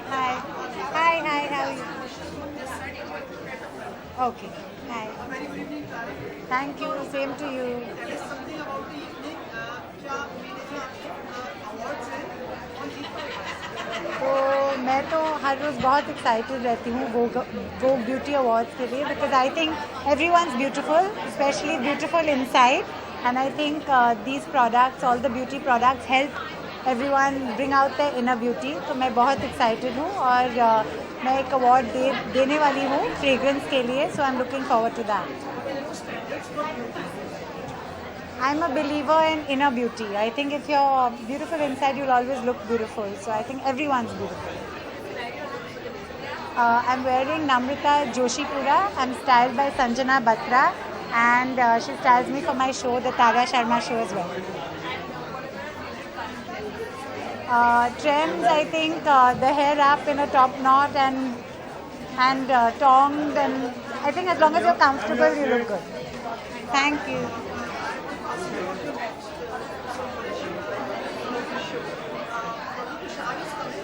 Hi. Hi, hi, how are you? Okay. Hi. Very good evening, Karen. Thank you. Same to you. Tell us something about the evening. क्या मैंने जो आपको awards हैं, कौन जीत पाएगा? तो मैं तो हर रोज़ बहुत एक्साइटेड रहती हूँ वोग ब्यूटी अवार्ड्स के लिए because I think every one is beautiful specially beautiful inside and I think these products all the beauty products help everyone bring out the inner beauty तो मैं बहुत एक्साइटेड हूँ और मैं एक अवार्ड देने वाली हूँ फ्रेग्रेंस के लिए so I am looking forward to that I'm a believer in inner beauty. I think if you're beautiful inside, you'll always look beautiful. So I think everyone's beautiful. I'm wearing Namrata Joshipura. I'm styled by Sanjana Batra. And she styles me for my show, the Taga Sharma show as well. Trends, I think the hair wrap in a top knot and tongs. And I think as long as you're comfortable, you look good. Thank you.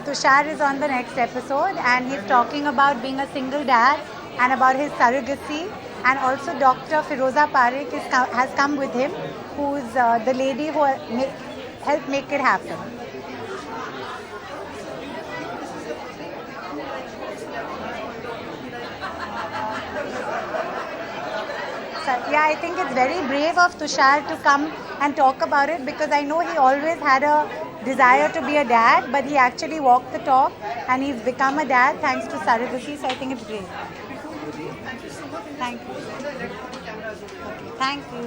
Tushar is on the next episode and he's talking about being a single dad and about his surrogacy and also Dr. Firoza Parekh has come with him who's the lady who helped make it happen. So, yeah, I think it's very brave of Tushar to come and talk about it because I know he always had a desire to be a dad, but he actually walked the talk and he's become a dad thanks to surrogacy, so I think it's great. Thank you. Okay, thank you.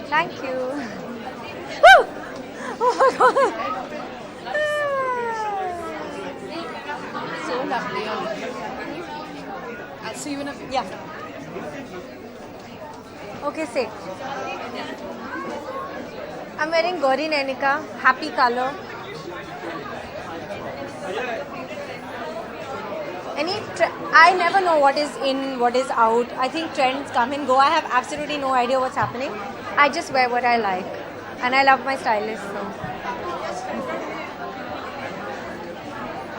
Thank you. Woo! Oh my god. So lovely. I'll see you in a bit. Yeah. Okay, say. I'm wearing Gauri Nainika, happy color. I never know what is in, what is out. I think trends come and go. I have absolutely no idea what's happening. I just wear what I like. And I love my stylist. So.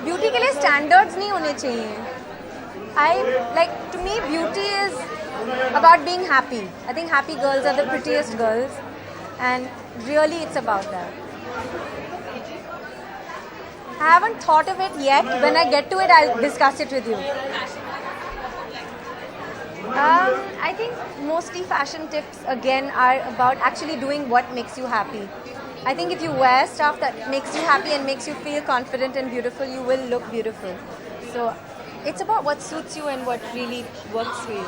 Beauty के लिए standards नहीं होने चाहिए. To me, beauty is about being happy. I think happy girls are the prettiest girls. And really it's about that. I haven't thought of it yet. When I get to it, I'll discuss it with you. I think mostly fashion tips again are about actually doing what makes you happy. I think if you wear stuff that makes you happy and makes you feel confident and beautiful, you will look beautiful. So it's about what suits you and what really works for you.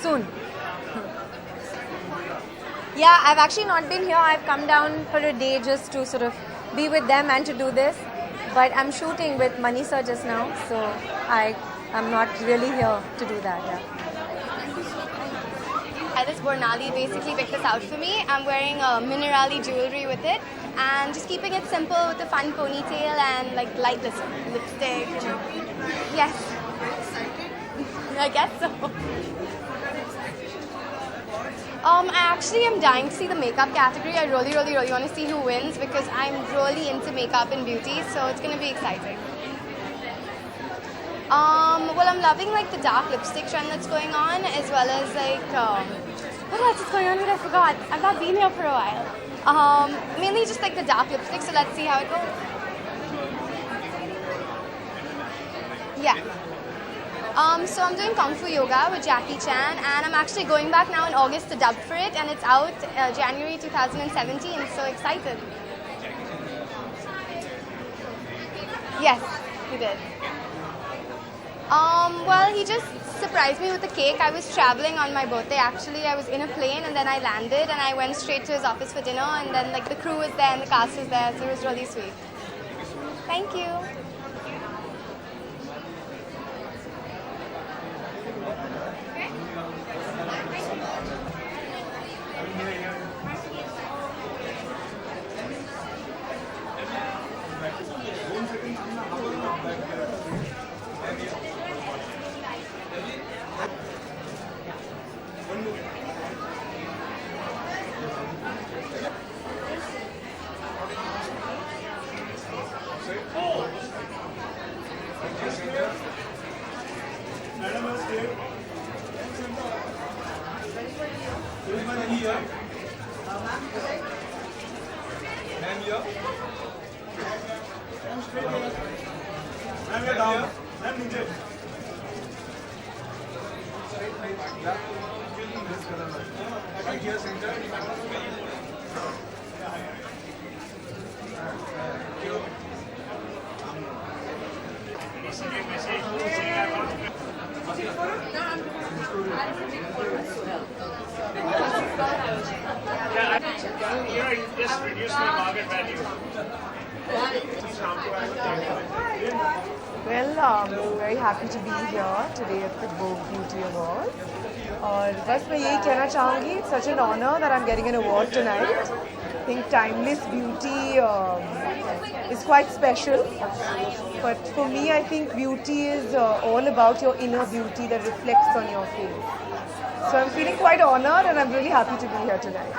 Soon. Yeah, I've actually not been here. I've come down for a day just to sort of be with them and to do this. But I'm shooting with Manisha just now, so I'm not really here to do that. Yeah. Hi, this Bornali basically picked this out for me. I'm wearing a Minerali jewelry with it and just keeping it simple with a fun ponytail and like light lipstick. Yes. I guess so. I actually am dying to see the makeup category. I really want to see who wins because I'm really into makeup and beauty, so it's going to be exciting. Well, I'm loving like the dark lipstick trend that's going on, as well as like what else is going on that I forgot? I've not been here for a while. Mainly just like the dark lipstick. So let's see how it goes. Yeah. So I'm doing Kung Fu Yoga with Jackie Chan, and I'm actually going back now in August to dub for it, and it's out January 2017. So excited. Yes, he did. Well, he just surprised me with a cake. I was traveling on my birthday actually. I was in a plane and then I landed and I went straight to his office for dinner, and then like the crew was there and the cast was there, so it was really sweet. Thank you. Just reduce my market value. Well, I'm very happy to be here today at the Vogue Beauty Award. और बस मैं यही कहना चाहूँगी, it's such an honor that I'm getting an award tonight. I think timeless beauty is quite special. But for me, I think beauty is all about your inner beauty that reflects on your face. So I'm feeling quite honored and I'm really happy to be here tonight.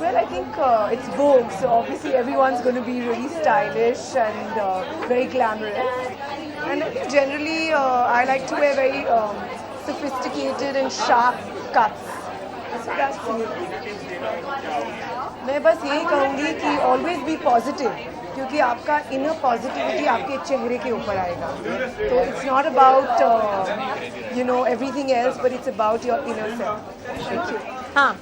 Well, I think it's Vogue, so obviously everyone's going to be really stylish and very glamorous. And I think generally I like to wear very sophisticated and sharp cuts. So that's it. मैं बस यही कहूँगी कि always be positive, क्योंकि आपका inner positivity आपके चेहरे के ऊपर आएगा. So it's not about everything else, but it's about your inner self. Thank you. हाँ.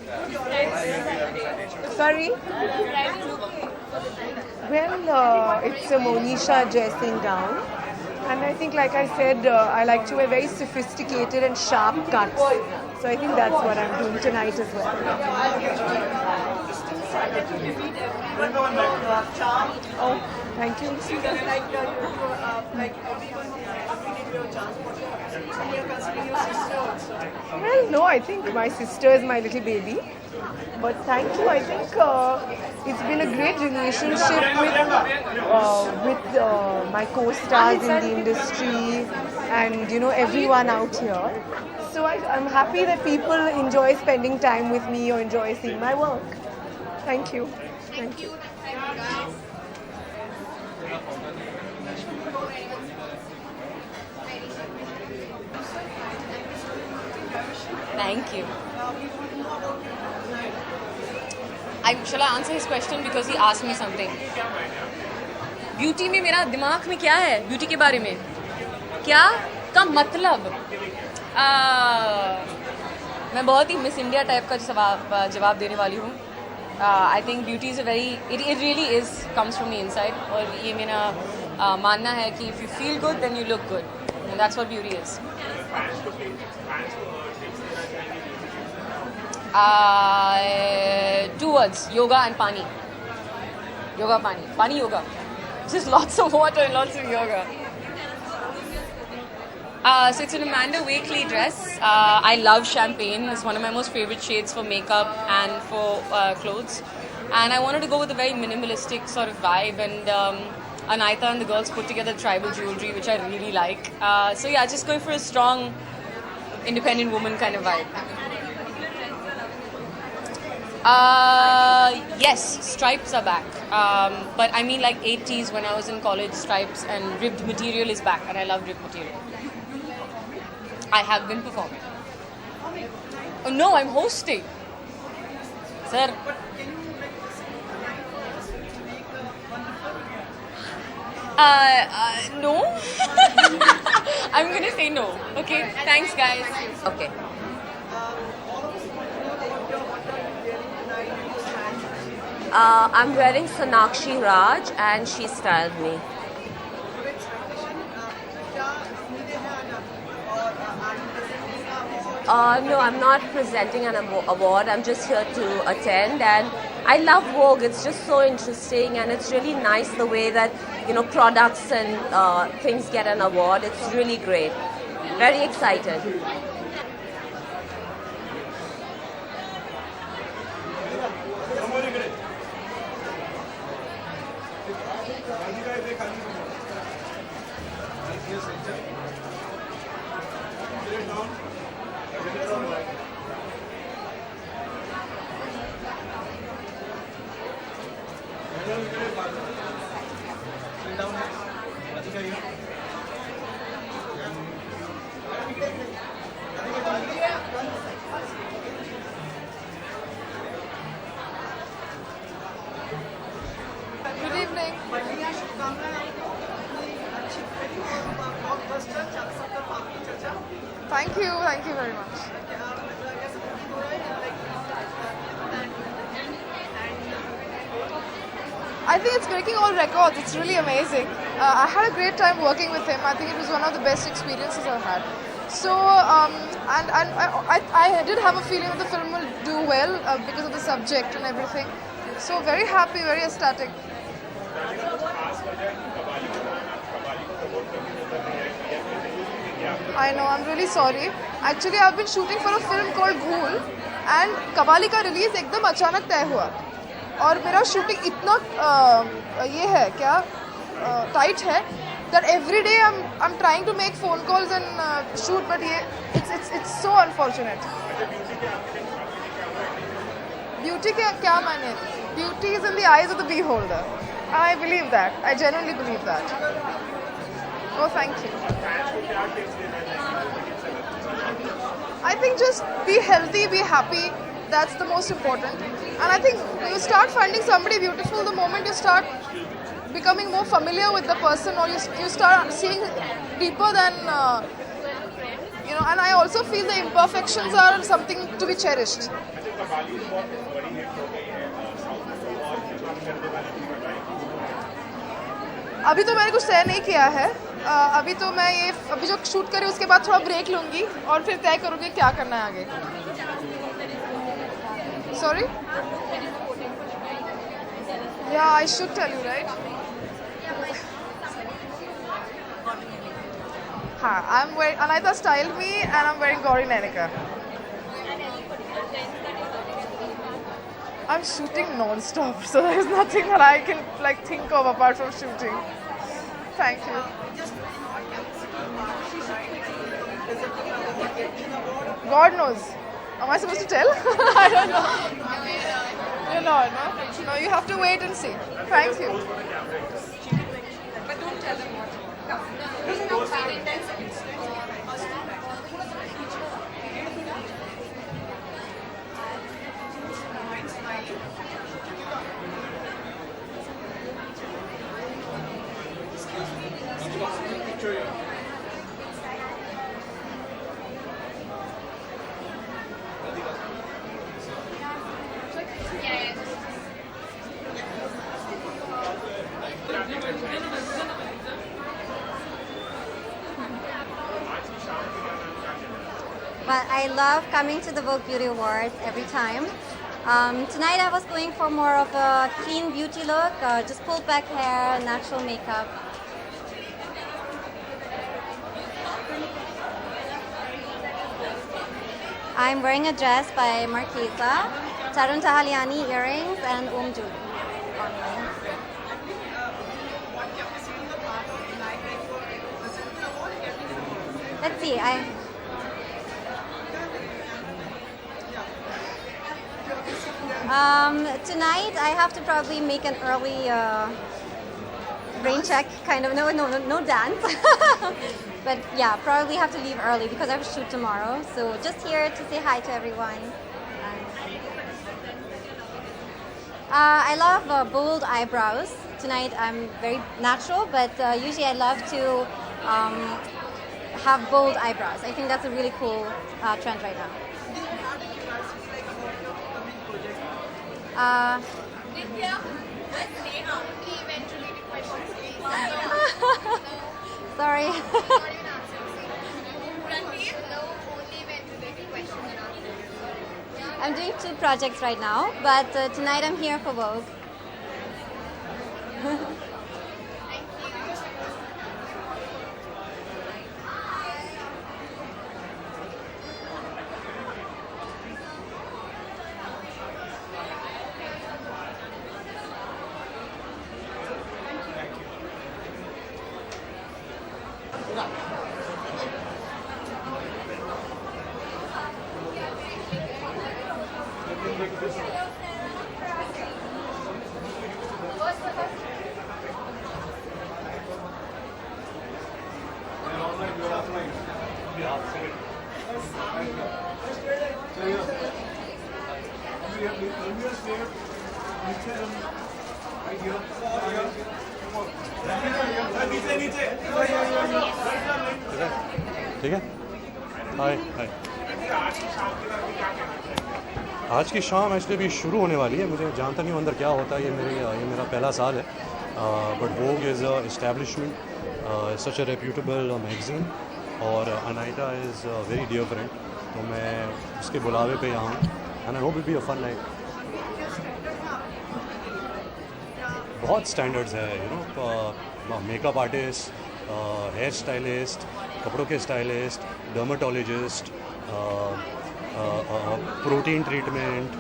Sorry. Well, it's a Monisha Jaising gown. And I think, like I said, I like to wear very sophisticated and sharp cuts. So I think that's what I'm doing tonight as well. Oh, thank you. Well, no, I think my sister is my little baby. But thank you. I think it's been a great relationship with my co-stars in the industry and everyone out here. So I'm happy that people enjoy spending time with me or enjoy seeing my work. Thank you. Thank you. Thank you. Shall I answer his question because he asked me something? Beauty में मेरा दिमाग में क्या है? Beauty के बारे में क्या का मतलब? मैं बहुत ही मिस इंडिया टाइप का जवाब देने वाली हूँ. I think beauty is it really is comes from the inside. और ये मेरा मानना है कि if you feel good then you look good, and that's what beauty is. Two words: yoga and pani. Yoga, pani. Pani, yoga. Just lots of water and lots of yoga. So it's an Amanda Wakely dress. I love champagne. It's one of my most favorite shades for makeup and for clothes. And I wanted to go with a very minimalistic sort of vibe. And Anaita and the girls put together tribal jewelry, which I really like. So yeah, just going for a strong, independent woman kind of vibe. Yes, stripes are back. But I mean like 80s when I was in college, stripes and ribbed material is back, and I love ribbed material. I have been performing. Oh no, I'm hosting. Sir. No. I'm gonna say no. Okay, thanks guys. Okay. I'm wearing Sonakshi Raj and she styled me. No, I'm not presenting an award. I'm just here to attend, and I love Vogue. It's just so interesting, and it's really nice the way that products and things get an award. It's really great. Very excited. Good evening. Thank you very much. I think it's breaking all records. It's really amazing. I had a great time working with him. I think it was one of the best experiences I've had. So, I did have a feeling that the film will do well because of the subject and everything. So, very happy, very ecstatic. I know, I'm really sorry. Actually, I've been shooting for a film called Ghoul, and Kabali का release एकदम अचानक तय हुआ, और मेरा shooting इतना ये है क्या टाइट है that every day I'm trying to make phone calls and shoot, but it's so unfortunate. Beauty क्या माने? Beauty is in the eyes of the beholder. I believe that. I genuinely believe that. Oh, thank you. I think just be healthy, be happy. That's the most important. And I think you start finding somebody beautiful the moment you start becoming more familiar with the person, or you start seeing deeper than, and I also feel the imperfections are something to be cherished. अभी तो मैंने कुछ तय नहीं किया है. अभी तो मैं अभी जो शूट करी उसके बाद थोड़ा ब्रेक लूँगी और फिर तय करूँगी क्या करना है आगे. Sorry? Yeah, I should tell you, right? I'm wearing, Anaita styled me, and I'm wearing Gauri Nanika. I'm shooting non-stop, so there's nothing that I can think of apart from shooting. Thank you. God knows. Am I supposed to tell? I don't know. You're not, no? No, you have to wait and see. Thank you. But don't tell them what. But I love coming to the Vogue Beauty Awards every time. Tonight I was going for more of a clean beauty look, just pulled back hair, natural makeup. I'm wearing a dress by Marchesa, Tarun Tahaliani earrings, and Jewelry. let's see. Tonight I have to probably make an early brain check, kind of. No dance. But yeah, probably have to leave early because I have a shoot tomorrow. So just here to say hi to everyone. I love bold eyebrows. Tonight I'm very natural, but usually I love to have bold eyebrows. I think that's a really cool trend right now. Sorry. I'm doing 2 projects right now, but tonight I'm here for Vogue. ठीक है हाय हाय आज की शाम actually अभी शुरू होने वाली है मुझे जानता नहीं हूँ अंदर क्या होता है ये मेरा पहला साल है but Vogue is a establishment such a reputable magazine और Anaita is very dear friend तो मैं उसके बुलावे पे यहाँ हूँ and I hope it be a fun night बहुत स्टैंडर्ड्स है you know makeup artist hair stylist कपड़ों के stylist dermatologist protein treatment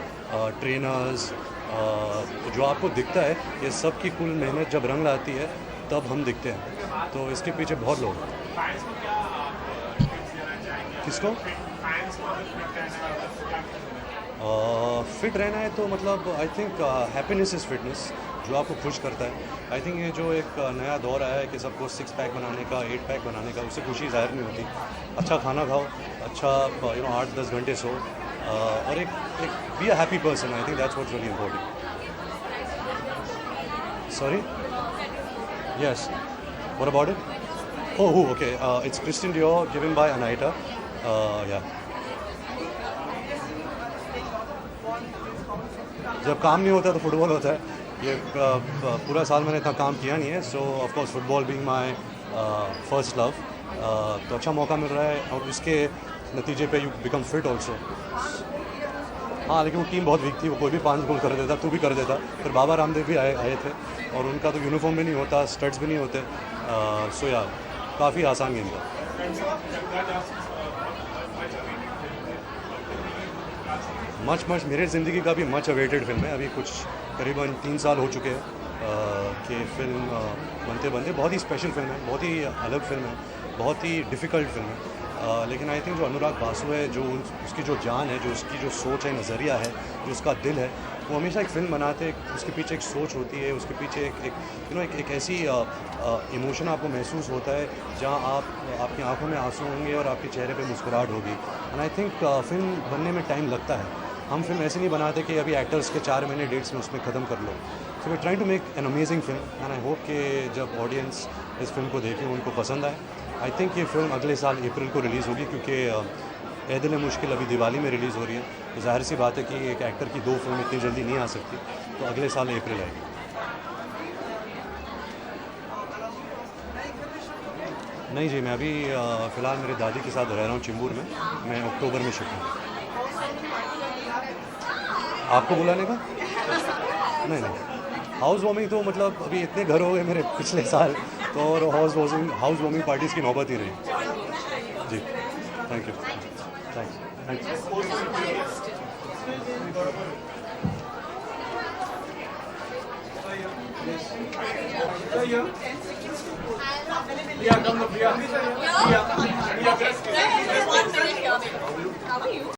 trainers जो आपको दिखता है ये सब की कुल मेहनत जब रंग लाती है तब हम दिखते हैं तो इसके पीछे बहुत लोग हैं किसको फिट रहना है तो मतलब I think happiness is fitness जो आपको खुश करता है आई थिंक ये जो एक नया दौर आया है कि सबको 6 पैक बनाने का 8 पैक बनाने का उससे खुशी ज़ाहिर नहीं होती अच्छा खाना खाओ अच्छा यू नो 8-10 घंटे सो और एक be a happy person I think that's what's really important sorry yes what about it oh okay it's Christian Dior given by Anaita या जब काम नहीं होता तो फुटबॉल होता है ये पूरा साल मैंने इतना काम किया नहीं है सो of course football being my first love तो अच्छा मौका मिल रहा है और इसके नतीजे पे यू बिकम फिट ऑल्सो हाँ लेकिन वो टीम बहुत वीक थी वो कोई भी 5 गोल कर देता तू भी कर देता फिर बाबा रामदेव भी आए थे और उनका तो यूनिफॉर्म भी नहीं होता स्टड्स भी नहीं होते सो यार काफ़ी आसान गेम था मच मेरे ज़िंदगी का भी मच अवेटेड फिल्म है अभी कुछ करीबन 3 साल हो चुके हैं कि फिल्म बनते बहुत ही स्पेशल फिल्म है बहुत ही अलग फिल्म है बहुत ही डिफ़िकल्ट फिल्म है लेकिन आई थिंक जो अनुराग बासु है जो उसकी जो जान है जो उसकी जो सोच है नज़रिया है जो उसका दिल है वो हमेशा एक फ़िल्म बनाते उसके पीछे एक सोच होती है उसके पीछे एक ऐसी इमोशन आपको महसूस होता है जहाँ आपकी आंखों में आंसू होंगे और आपके चेहरे पे मुस्कुराहट होगी एंड आई थिंक फिल्म बनने में टाइम लगता है हम फिल्म ऐसे नहीं बनाते कि अभी एक्टर्स के 4 महीने डेट्स में उसमें ख़त्म कर लो so we trying to make an amazing film and I hope कि जब ऑडियंस इस फिल्म को देखें उनको पसंद आए आई थिंक ये फिल्म अगले साल अप्रैल को रिलीज़ होगी क्योंकि ए दिल मुश्किल अभी दिवाली में रिलीज़ हो रही है तो जाहिर सी बात है कि एक एक्टर की 2 फिल्म इतनी जल्दी नहीं आ सकती तो अगले साल अप्रैल आएगी नहीं जी मैं अभी फ़िलहाल मेरे दादी के साथ रह रहा हूँ चिंबूर में मैं अक्टूबर में शिफ्ट हूँ आपको बुलाने का नहीं हाउस वार्मिंग तो मतलब अभी इतने घर हो गए मेरे पिछले साल तो और हाउस वार्मिंग पार्टीज़ की नौबत ही रही जी thank you Priya, come to Priya. your best. One minute here. How are you?